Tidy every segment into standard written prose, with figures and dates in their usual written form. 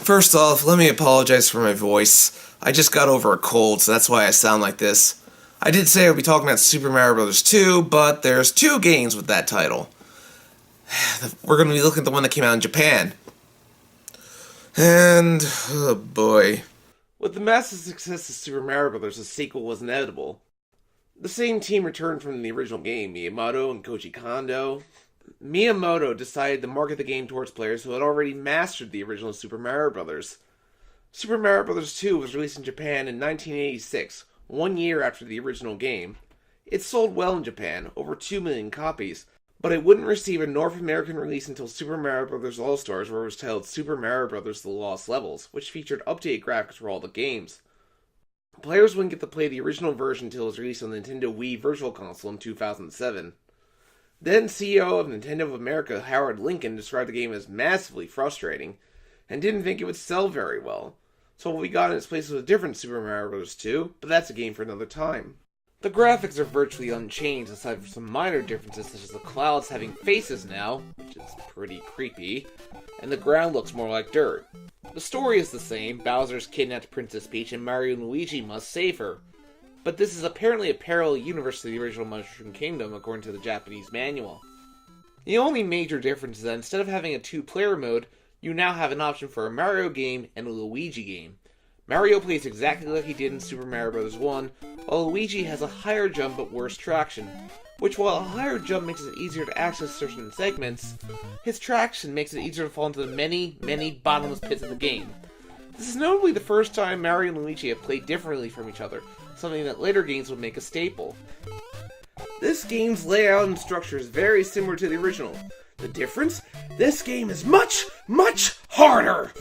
First off, let me apologize for my voice. I just got over a cold, so that's why I sound like this. I did say I'd be talking about Super Mario Bros. 2, but there's two games with that title. We're going to be looking at the one that came out in Japan. And, oh boy. With the massive success of Super Mario Bros., a sequel was inevitable. The same team returned from the original game, Miyamoto and Koji Kondo. Miyamoto decided to market the game towards players who had already mastered the original Super Mario Bros. Super Mario Bros. 2 was released in Japan in 1986, 1 year after the original game. It sold well in Japan, over 2 million copies, but it wouldn't receive a North American release until Super Mario Bros. All-Stars, where it was titled Super Mario Bros. The Lost Levels, which featured updated graphics for all the games. Players wouldn't get to play the original version until it was released on the Nintendo Wii Virtual Console in 2007. Then CEO of Nintendo of America, Howard Lincoln, described the game as massively frustrating, and didn't think it would sell very well. So what we got in its place was a different Super Mario Bros. 2, but that's a game for another time. The graphics are virtually unchanged, aside from some minor differences such as the clouds having faces now, which is pretty creepy, and the ground looks more like dirt. The story is the same. Bowser's kidnapped Princess Peach and Mario and Luigi must save her. But this is apparently a parallel universe to the original Mushroom Kingdom, according to the Japanese manual. The only major difference is that instead of having a two-player mode, you now have an option for a Mario game and a Luigi game. Mario plays exactly like he did in Super Mario Bros. 1, while Luigi has a higher jump but worse traction, which while a higher jump makes it easier to access certain segments, his traction makes it easier to fall into the many, many bottomless pits of the game. This is notably the first time Mario and Luigi have played differently from each other, something that later games would make a staple. This game's layout and structure is very similar to the original. The difference? This game is much, much harder!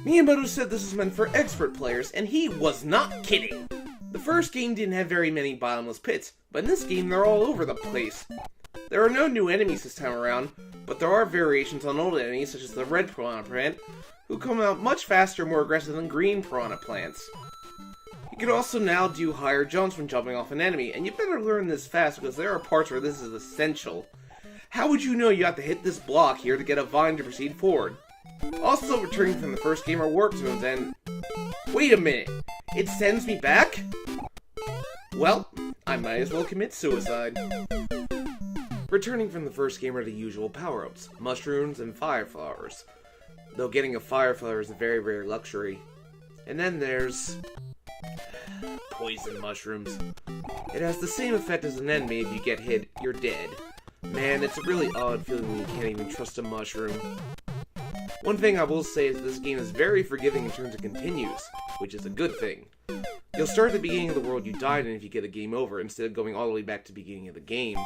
Miyamoto said this was meant for expert players, and he was not kidding. The first game didn't have very many bottomless pits, but in this game they're all over the place. There are no new enemies this time around, but there are variations on old enemies such as the red piranha plant, who come out much faster and more aggressive than green piranha plants. You can also now do higher jumps when jumping off an enemy, and you better learn this fast because there are parts where this is essential. How would you know you have to hit this block here to get a vine to proceed forward? Also returning from the first game are warp zones and... Wait a minute! It sends me back? Well, I might as well commit suicide. Returning from the first game are the usual power-ups, mushrooms and fire flowers. Though getting a fire flower is a very rare luxury. And then there's... poison mushrooms. It has the same effect as an enemy. If you get hit, you're dead. Man, it's a really odd feeling when you can't even trust a mushroom. One thing I will say is this game is very forgiving in terms of continues, which is a good thing. You'll start at the beginning of the world you died in if you get a game over, instead of going all the way back to the beginning of the game.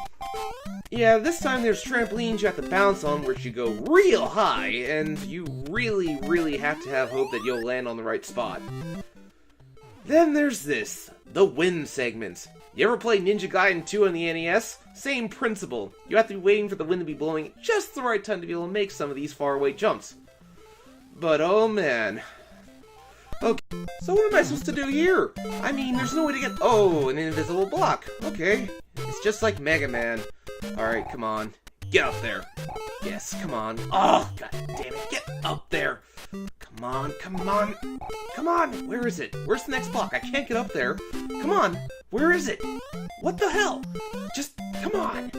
Yeah, this time there's trampolines you have to bounce on, which you go real high, and you really, really have to have hope that you'll land on the right spot. Then there's this, the win segments. You ever play Ninja Gaiden 2 on the NES? Same principle. You have to be waiting for the wind to be blowing at just the right time to be able to make some of these faraway jumps. But oh man. Okay, so what am I supposed to do here? I mean, there's no way to get... Oh, an invisible block. Okay. It's just like Mega Man. Alright, come on. Get up there. Yes, come on. Oh, god damn it. Get up there. Come on, come on. Come on. Where is it? Where's the next block? I can't get up there. Come on. Where is it? What the hell? Just, come on.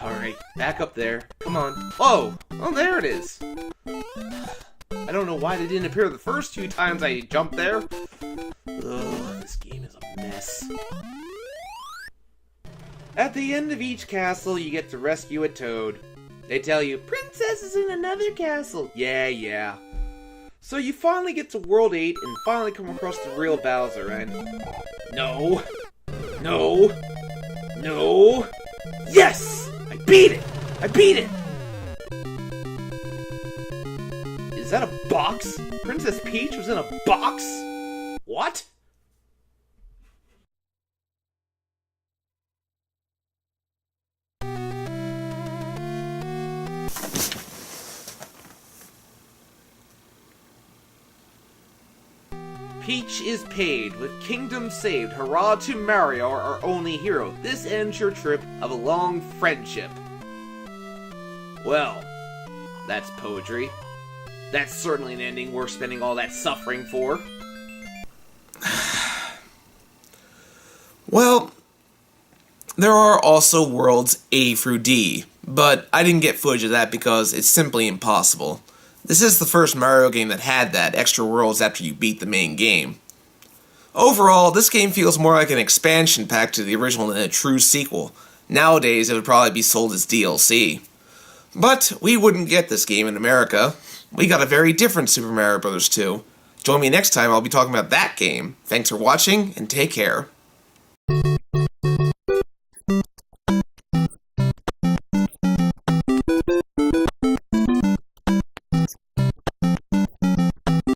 Alright, back up there. Come on. Whoa! Oh, there it is. I don't know why they didn't appear the first 2 times I jumped there. Ugh, this game is a mess. At the end of each castle, you get to rescue a toad. They tell you, Princess is in another castle. Yeah. So you finally get to World 8 and finally come across the real Bowser and... No! Yes! I beat it! Is that a box? Princess Peach was in a box? What? Peach is paid, with Kingdom saved. Hurrah to Mario, our only hero. This ends your trip of a long friendship. Well, that's poetry. That's certainly an ending worth spending all that suffering for. Well, there are also worlds A through D, but I didn't get footage of that because it's simply impossible. This is the first Mario game that had that, extra worlds after you beat the main game. Overall, this game feels more like an expansion pack to the original than a true sequel. Nowadays, it would probably be sold as DLC. But we wouldn't get this game in America. We got a very different Super Mario Bros. 2. Join me next time, I'll be talking about that game. Thanks for watching, and take care.